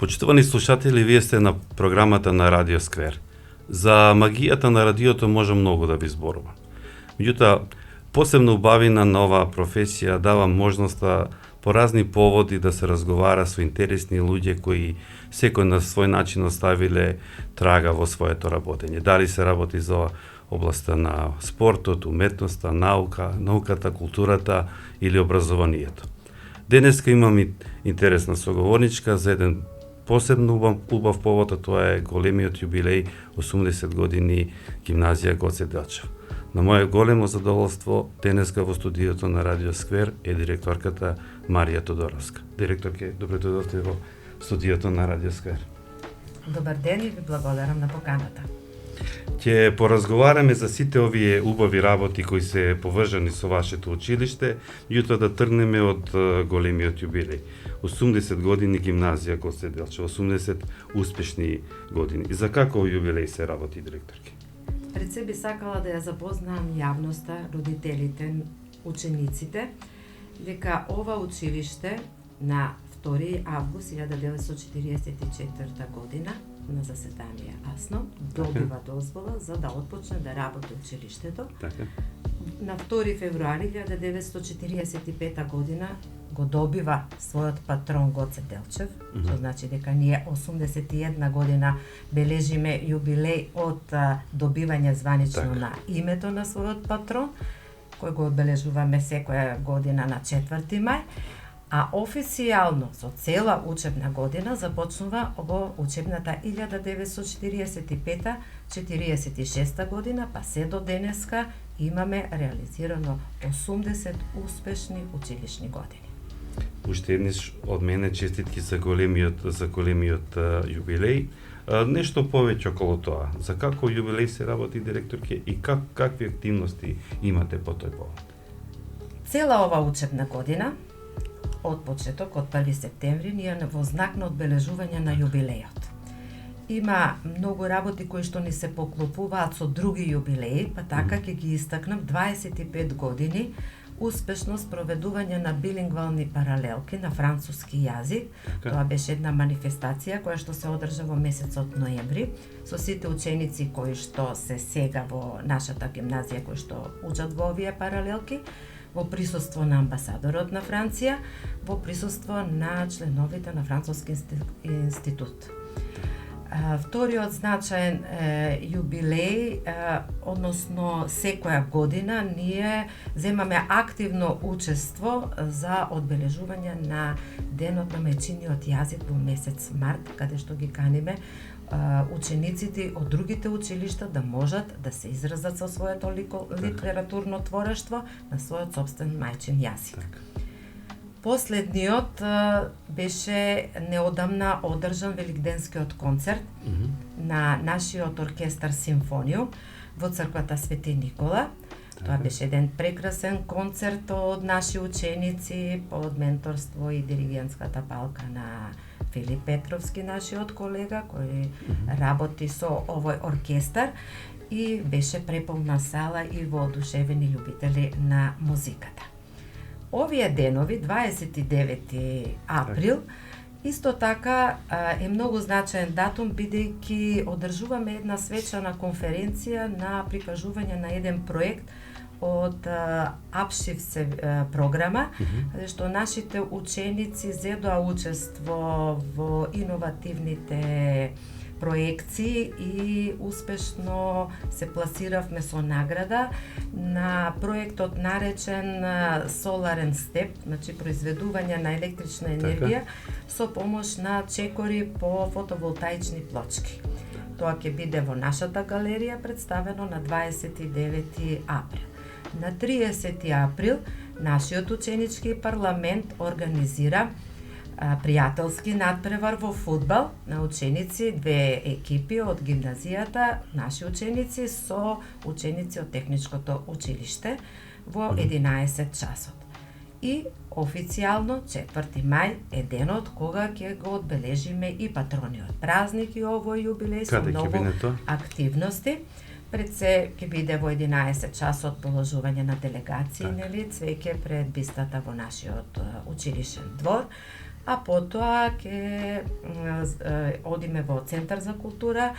Почитувани слушатели, вие сте на програмата на Радио Сквер. За магијата на радиото може многу да ви зборува. Меѓутоа, посебно убавина на оваа професија дава можноста по разни поводи да се разговара со интересни луѓе кои секој на свој начин оставиле трага во своето работење. Дали се работи за областа на спортот, уметноста, науката, културата или образованието. Денеска имам интересна соговорничка за еден посебно убав повод, а тоа е големиот јубилеј 80 години гимназија Гоце Делчев. На моје големо задоволство, денеска во студиото на Радио Сквер е директорката Марија Тодоровска. Директорке, добре дојдовте во студиото на Радио Сквер. Добар ден и ви благодарам на поканата. Ќе поразговараме за сите овие убави работи кои се поврзани со вашето училиште, јутоа да тргнеме од големиот јубилеј. 80 години гимназија Гоце Делчев, 80 успешни години. За каков јубилеј се работи, директорке? Пред се би сакала да ја запознаам јавноста, родителите, учениците, дека ова училиште на 2 август 1944 година на заседание Асно добива дозвола за да отпочне да работи училиштето. На 2 февруари 1945 година го добива својот патрон Гоце Делчев, што значи дека ние 81 година бележиме јубилеј од добивање званично на името на својот патрон, кој го одбележуваме секоја година на 4 мај, а официјално со цела учебна година започнува во учебната 1945-46 година, па се до денеска имаме реализирано 80 успешни училишни години. Уште еднаш од мене честитки за големиот јубилеј. Нешто повеќе околу тоа. За како јубилеј се работи, директорке, и какви активности имате по тој повод? Цела ова учебна година од почеток, од 1 септември, ние во знак на одбележување на јубилејот. Има многу работи кои што ни се поклопуваат со други јубилеи, па така ќе ги истакнам 25 години успешно спроведување на билингвални паралелки на француски јазик. Тоа беше една манифестација која што се одржа во месецот ноември со сите ученици кои што се сега во нашата гимназија кои што учат во овие паралелки, во присуство на амбасадорот на Франција, во присуство на членовите на Француски институт. Вториот значаен јубилеј, односно секоја година, ние земаме активно учество за одбележување на Денот на мајчиниот јазик во месец март, каде што ги каниме учениците од другите училишта да можат да се изразат со своето литературно творештво на својот сопстен мајчин јазик. Последниот беше неодамна одржан великденскиот концерт на нашиот оркестар Симфониум во црквата Свети Никола. Тоа беше еден прекрасен концерт од наши ученици под менторство и диригентската палка на Филип Петровски, нашиот колега, кој работи со овој оркестар, и беше преполна сала и воодушевени љубители на музиката. Овие денови, 29 април, исто така е многу значаен датум, бидејќи одржуваме една свечана конференција на прикажување на еден проект од Апшивце програма, каде што нашите ученици зедоа учество во иновативните проекции и успешно се пласиравме со награда на проектот наречен Solar Step, значи произведување на електрична енергија со помош на чекори по фотоволтаични плочки. Тоа ќе биде во нашата галерија представено на 29 април. На 30 април нашиот ученички парламент организира пријателски надпревар во фудбал на ученици, две екипи од гимназијата, наши ученици со ученици од техничкото училиште во 11 часот. И официјално 4 мај е денот кога ќе го одбележиме и патрониот празник и овој јубилеј со многу активности. Пред се ќе биде во 11 часот положување на делегации, нели, цвеќе пред бистата во нашиот училишен двор. а потоа ќе одиме во Центар за култура.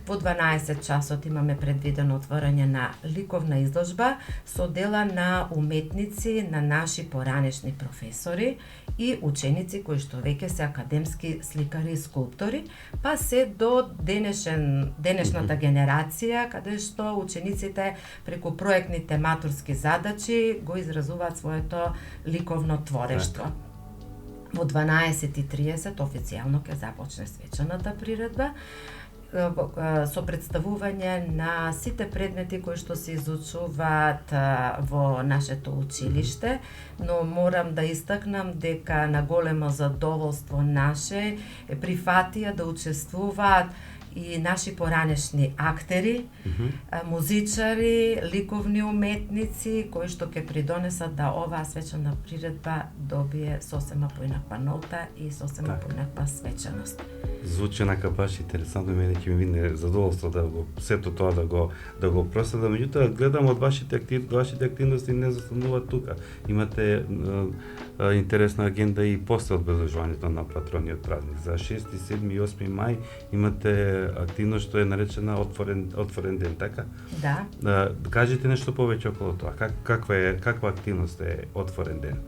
Во 12 часот имаме предвидено отворање на ликовна изложба со дела на уметници, на наши поранешни професори и ученици кои што веќе се академски сликари и скулптори, па се до денешната генерација, каде што учениците преку проектните матурски задачи го изразуваат своето ликовно творештво. Во 12:30 официјално ќе започне свечаната приредба со представување на сите предмети кои што се изучуваат во нашето училиште, но морам да истакнам дека на големо задоволство наше прифатија да учествуваат и наши поранешни актери, музичари, ликовни уметници кои што ќе придонесат да оваа свечана приредба добие сосема поинаква нота и сосема поинаква свечаност. Звучи онака баш интересантно, мене ќе ми видне задоволство да го сето тоа да го проследам. Меѓутоа гледам од вашите активности не застануваат тука. Имате интересна агенда и после одбележувањето на патрониот празник. За 6, 7 и 8 мај имате активност што е наречена отворен ден, така? Да. Кажете нешто повеќе околу тоа. Каква активност е отворен ден?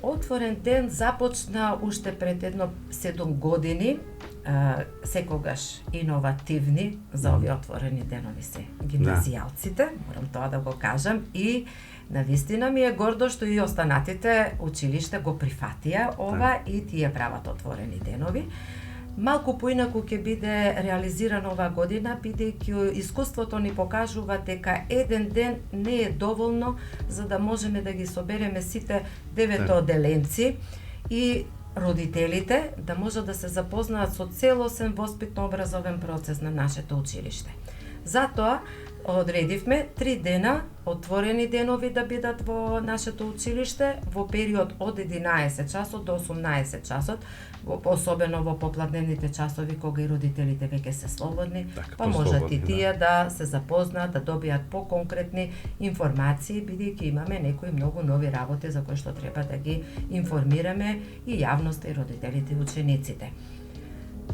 Отворен ден започна уште пред едно 7 години, секогаш иновативни за овие отворени денови се гимназијалците, морам тоа да го кажам, и навистина ми е гордо што и останатите училишта го прифатија ова и тие прават отворени денови. Малку поинаку ќе биде реализирано оваа година, бидејќи искуството ни покажува дека еден ден не е доволно за да можеме да ги собереме сите 9 одделенци и родителите да можат да се запознаат со целосен воспитно-образовен процес на нашето училиште. Затоа одредивме 3 дена отворени денови да бидат во нашето училиште во период од 11 часот до 18 часот, особено во попладневните часови кога и родителите веќе се слободни, па можат и тие да се запознаат, да добијат поконкретни информации, бидејќи имаме некои многу нови работи за кои што треба да ги информираме и јавноста, и родителите, и учениците.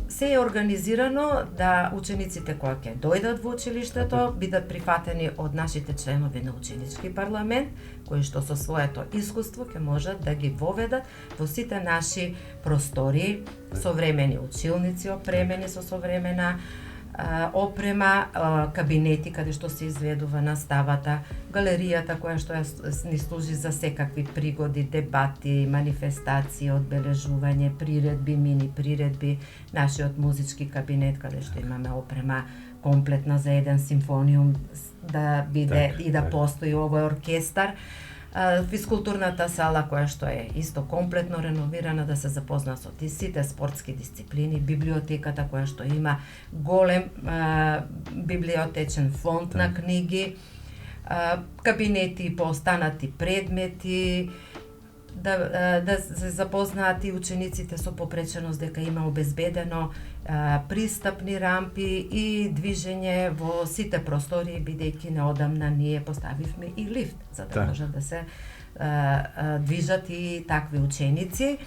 Се е организирано да учениците кои ќе дојдат во училиштето бидат прифатени од нашите членови на ученички парламент, кои што со своето искуство ќе можат да ги воведат во сите наши простори, современи училници опремени со современа опрема, кабинети каде што се изведува наставата, галеријата која што ни служи за секакви пригоди, дебати, манифестации, одбележување, приредби, мини приредби, нашиот музички кабинет каде што имаме опрема комплетна за еден симфониум да биде и да постои овој оркестар. Физкултурната сала која што е исто комплетно реновирана да се запозна со сите спортски дисциплини, библиотеката која што има голем библиотечен фонд на книги, кабинети по останати предмети, да се запознаат и учениците со попреченост дека има обезбедено пристапни рампи и движење во сите простории, бидејќи неодамна ние поставивме и лифт за да можат да се движат и такви ученици,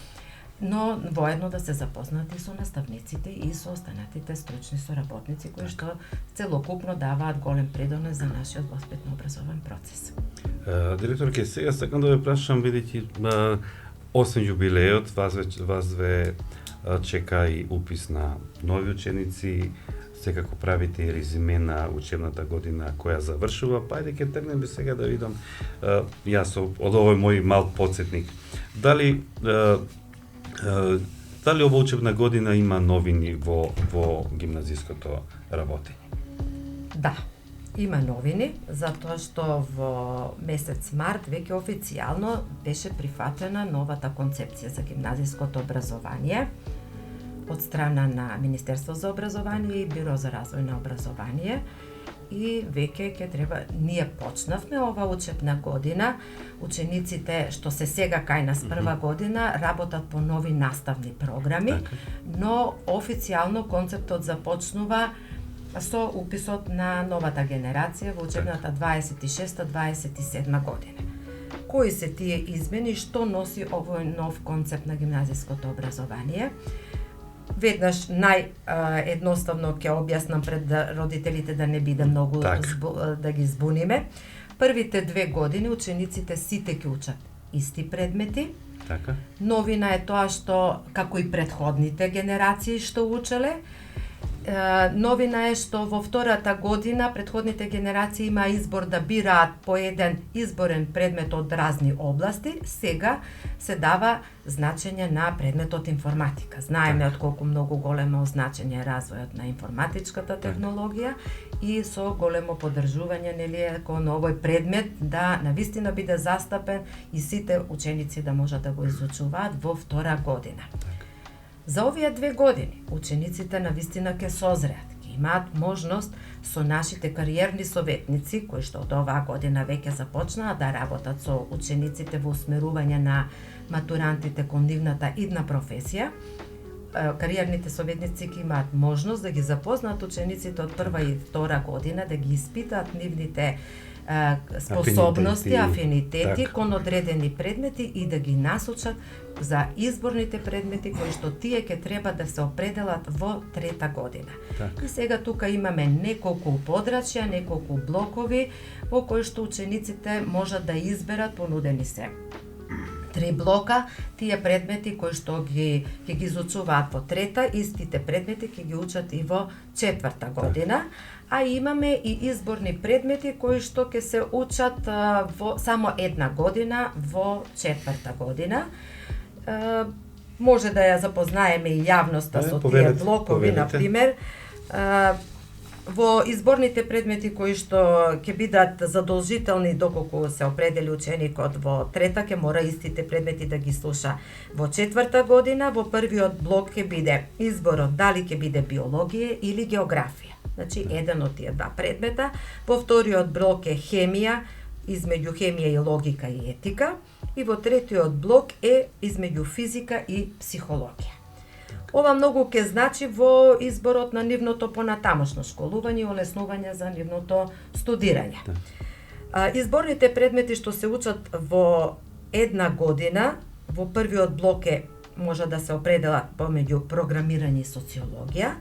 но воедно да се запознаат и со наставниците и со останатите стручни соработници кои што целокупно даваат голем придонес за нашиот воспитно-образовен процес. Директорке, сега сакам да ве прашам, бидејќи освен јубилеот, вас ве чека и упис на нови ученици, секако правите и резиме на учебната година која завршува, па ајде ќе тргнеме сега да видам јас од овој мој мал потсетник. Дали ова учебна година има новини во гимназиското работење? Да, има новини, затоа што во месец март веќе официјално беше прифатена новата концепција за гимназиското образование од страна на Министерство за образование и Биро за развој на образование, и веќе ќе треба, ние почнавме ова учебна година, учениците што се сега кај нас прва година работат по нови наставни програми, но официјално концептот започнува со уписот на новата генерација во учебната 26-27 година. кои се тие измени, што носи овој нов концепт на гимназиското образование. Веднаш едноставно ќе објаснам пред родителите да не биде многу да ги збуниме. Првите 2 години учениците сите ќе учат исти предмети. Така. Новина е тоа што, како и претходните генерации што учеле, новина е што во втората година претходните генерации има избор да бираат по еден изборен предмет од разни области. Сега се дава значење на предметот информатика. Знаеме од колку многу големо значење е развојот на информатичката технологија и со големо поддржување кон овој предмет да навистина биде застапен и сите ученици да можат да го изучуваат во втора година. За овие 2 години учениците навистина ќе созреат, ќе имаат можност со нашите кариерни советници, кои што од оваа година веќе започнаа да работат со учениците во усмерување на матурантите кон нивната идна професија. Кариерните советници ќе имаат можност да ги запознаат учениците од прва и втора година, да ги испитаат нивните способности, афинитети кон одредени предмети и да ги насочат за изборните предмети кои што тие ќе треба да се определат во трета година. И сега тука имаме неколку подрачја, неколку блокови во кои што учениците можат да изберат, понудени се 3 блока, тие предмети кои што ќе ги изучуваат во трета, истите предмети ќе ги учат и во четврта година, а имаме и изборни предмети кои што ќе се учат во само 1 година во четврта година. Може да ја запознаеме и јавноста со тие блокови, на пример. Во изборните предмети кои што ќе бидат задолжителни доколку се определи ученикот во трета, ќе мора истите предмети да ги слуша во четврта година. Во првиот блок ќе биде изборот дали ќе биде биологија или географија. Значи, еден од тие 2 предмета. Во вториот блок е хемија, измеѓу хемија и логика и етика. И во третиот блок е измеѓу физика и психологија. Ова многу ќе значи во изборот на нивното понатамошно школување и олеснување за нивното студирање. Изборните предмети што се учат во 1 година, во првиот блок може да се определат помеѓу програмирање и социологија.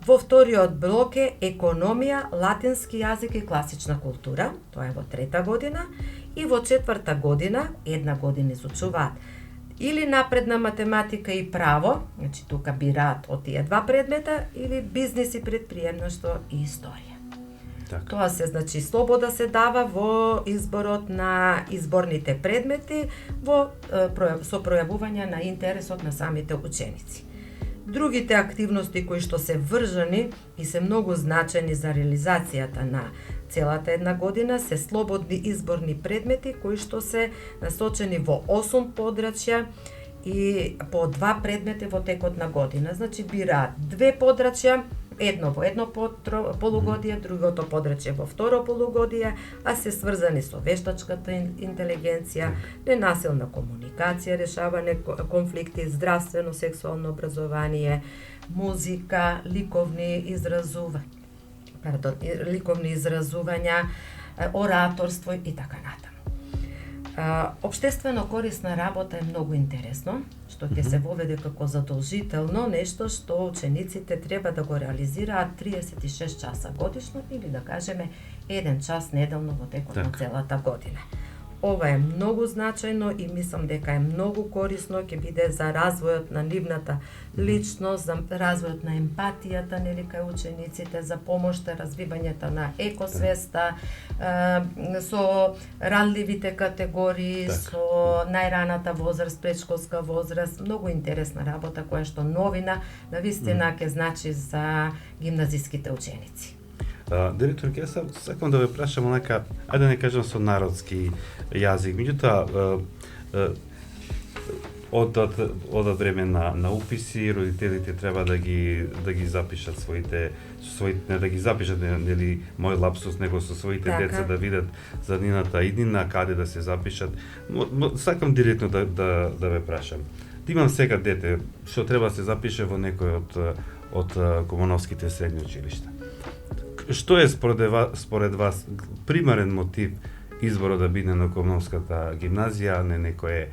Во вториот блок е економија, латински јазик и класична култура, тоа е во трета година, и во четврта година, 1 година изучуваат или напредна математика и право, значи тука бираат од тие 2 предмета, или бизнис и предприемноштво и историја. Так. Тоа се значи слобода се дава во изборот на изборните предмети со пројавување на интересот на самите ученици. Другите активности кои што се врзани и се многу значени за реализацијата на целата 1 година се слободни изборни предмети кои што се насочени во 8 подрачја и по 2 предмети во текот на година. Значи бираат 2 подрачја, едно во едно полугодие, другото подрачје во второ полугодие, а се сврзани со вештачката интелигенција, ненасилна комуникација, решавање конфликти, здравствено, сексуално образование, музика, ликовни изразувања, ораторство и така натаму. Општествено корисна работа е многу интересно, што ќе се воведе како задолжително, нешто што учениците треба да го реализираат 36 часа годишно или да кажеме 1 час неделно во текот на целата година. Ова е многу значајно и мислам дека е многу корисно, ќе биде за развојот на нивната личност, за развојот на емпатијата кај учениците, за помошта развивањето на екосвеста, со ранливите категории, со најраната возраст, предшколска возраст, многу интересна работа која што новина навистина ќе значи за гимназиските ученици. Директор, ќе сакам да ве прашам онака, ајде да не кажам со народски јазик, меѓутоа одат време на уписи, родителите треба да ги запишат не да ги запишат, нели мој лапсус, него со своите деца да видат за нивната иднина, каде да се запишат. Сакам директно да ве прашам. Да имам сега дете што треба да се запише во некој од комуновските средни училишта. Што е според вас примерен мотив изборот да биде на Кумановската гимназија, а не некое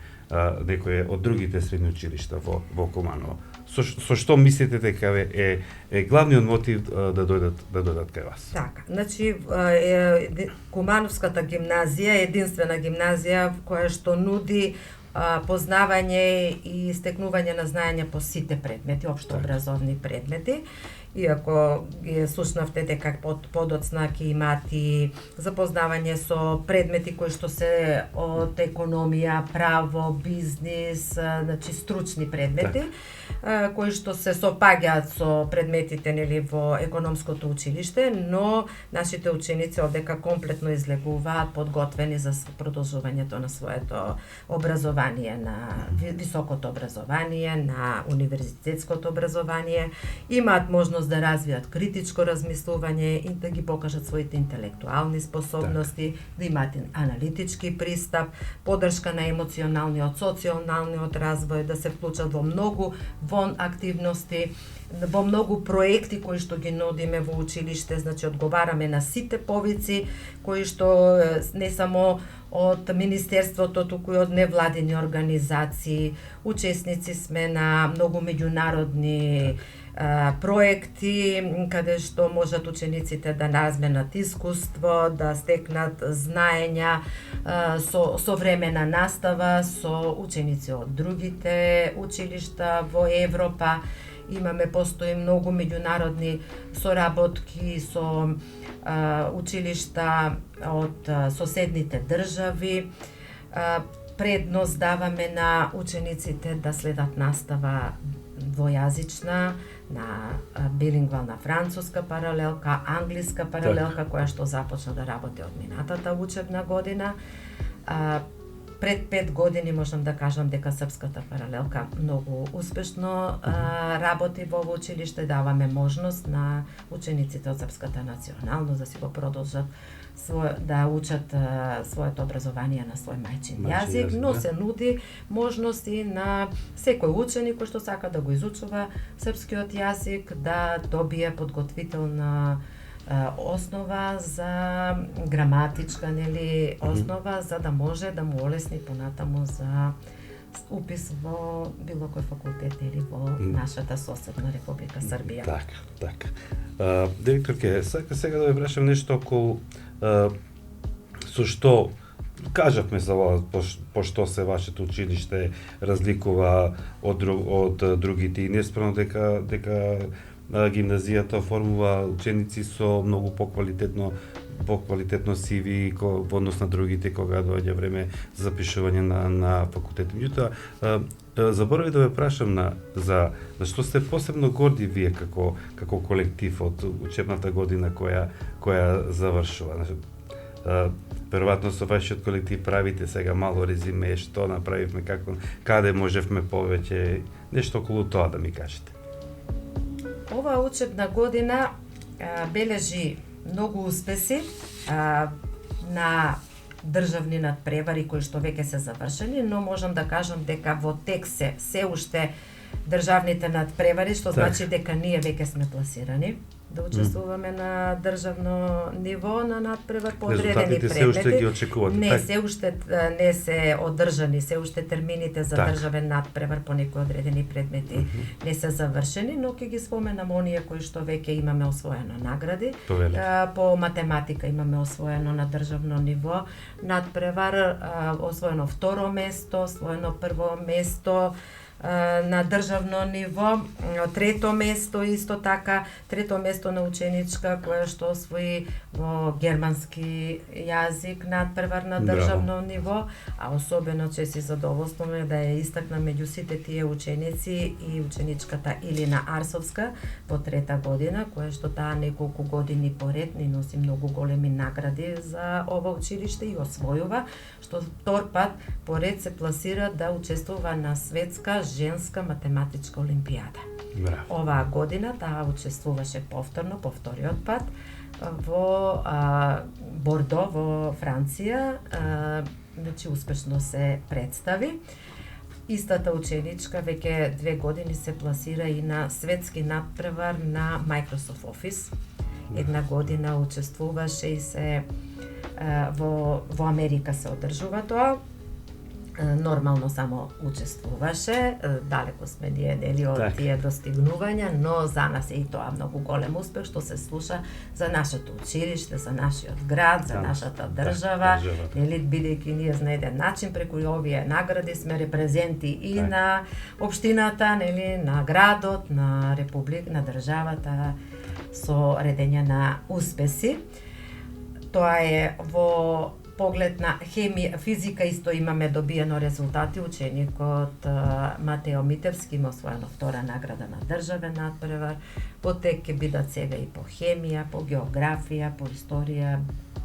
од другите средни училишта во Куманово. Со што мислите дека е главниот мотив да дојдат кај вас? Така, значи Кумановската гимназија е единствена гимназија која што нуди познавање и стекнување на знаење по сите предмети, општо образовни предмети. Иако ги слушнавте дека подоцна ќе имаат и запознавање со предмети кои што се од економија, право, бизнис, значи стручни предмети, кои што се сопаѓаат со предметите нели во економското училиште, но нашите ученици овдека комплетно излегуваат подготвени за продолжувањето на своето образование, на високото образование, на универзитетското образование, имаат можност да развијат критичко размислување и да ги покажат своите интелектуални способности, да имаат аналитички пристап, поддршка на емоционалниот, социјалниот развој, да се вклучат во многу вон активности, во многу проекти кои што ги нудиме во училиште, значи одговараме на сите повици кои што не само од Министерството, туку и од невладини организации, учесници сме на многу меѓународни проекти каде што можат учениците да разменат искуство, да стекнат знаења со современа настава со ученици од другите училишта во Европа. Постои многу меѓународни соработки со училишта од соседните држави. Предност даваме на учениците да следат настава двојазична, на билингвална француска паралелка, англиска паралелка, која што започна да работи од минатата учебна година. Пред 5 години можам да кажам дека српската паралелка многу успешно работи во училиште, даваме можност на учениците од српската националност да си го продолжат да учат своето образование на свој мајчин јазик, но се нуди можности на секој ученик кој што сака да го изучува српскиот јазик да добие подготвителна основа за граматичка основа за да може да му олесни понатаму за упис во било кој факултет или во нашата соседна Република Србија. Така. Директорке, сега да ве прашам нешто околу со што кажавме за ова, по што се вашето училиште разликува од другите и неспорно дека гимназијата оформува ученици со многу поквалитетно CV во однос на другите кога доаѓа време за запишување на факултет. Меѓутоа, заборави да ве прашам за што сте посебно горди вие како колектив од учебната година која завршува. Веројатно со вашиот колектив правите сега мало резиме, што направивме, каде можевме повеќе, нешто околу тоа да ми кажете. Оваа учебна година бележи многу успеси на државни надпревари кои што веќе се завршени, но можам да кажам дека во тек се уште државните надпревари, што значи дека ние веќе сме пласирани да учествуваме на државно ниво на надпревар по одредени предмети. Се уште ги очекувате? Не, се уште не се одржани, се уште термините за државен надпревар по некои одредени предмети не се завршени, но ќе ги споменам оние кои што веќе имаме освоено награди. По математика имаме освоено на државно ниво надпревар, освоено второ место, освоено прво место на државно ниво, трето место исто така, трето место на ученичка која што освои во германски јазик надпревар на државно ниво, а особено че си задоволствуваме да ја истакна меѓу сите тие ученици и ученичката Илина Арсовска во трета година, која што таа неколку години поред ни носи многу големи награди за ова училиште и освојува, што втор пат поред се пласира да учествува на светска женска математичка олимпијада. Оваа година таа учествуваше повторно, по вториот пат, во Бордо, во Франција, значи успешно се представи. Истата ученичка веќе 2 години се пласира и на светски надпревар на Microsoft Office. Една година учествуваше и се во Америка се одржува тоа. Нормално само учествуваше, далеко сме ние нели од тие достигнувања, но за нас е и тоа многу голем успех што се слуша за нашето училиште, за нашиот град, за нашата држава, нели бидејќи ние на еден начин преку овие награди сме репрезенти и на општината, нели на градот, на на државата со редење на успеси. Тоа е во поглед на хемија, физика исто имаме добиено резултати. Ученикот Матео Митевски има освоено втора награда на државен надпревар. Потек ќе бидат сега и по хемија, по географија, по историја,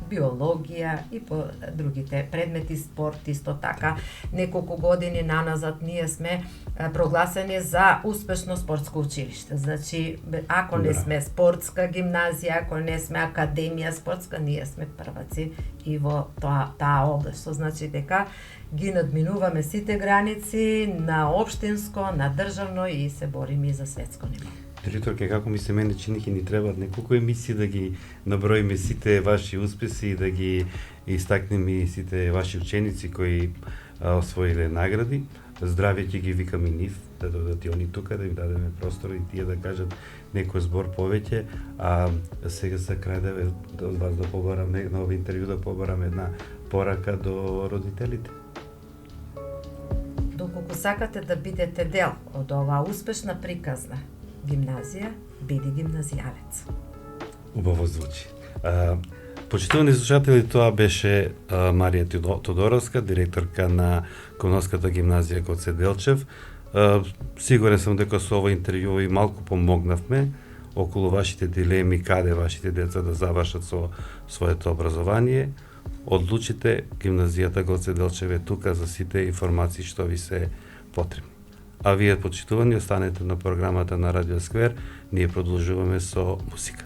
биологија и по другите предмети, спорт исто така. Неколку години наназад ние сме прогласени за успешно спортско училиште. Значи, ако не сме спортска гимназија, ако не сме академија спортска, ние сме прваци и во таа област. Што значи дека ги надминуваме сите граници на општинско, на државно и се бориме и за светско ниво. Директорке, како ми се мене чини ќе ни требаат неколку емисии да ги наброиме сите ваши успеси и да ги истакнеме и сите ваши ученици кои освоиле награди. Здравје ќе ги викаме нив, да додат и они тука, да им дадеме простор и тие да кажат некој збор повеќе, а сега за крај да од вас да побараме, на овој интервју да побараме една порака до родителите. Доколку сакате да бидете дел од оваа успешна приказна гимназија, биди гимназијалец. Убаво звучи. Почитувани слушатели, тоа беше Марија Тодоровска, директорка на Комновската гимназија Гоце Делчев. Сигурен сум дека со ова интервју и малку помогнавме околу вашите дилеми, каде вашите деца да завршат со своето образование. Одлучите, гимназијата Гоце Делчев е тука за сите информации што ви се потребни. А вие, почитувани, останете на програмата на Радио Сквер, ние продолжуваме со музика.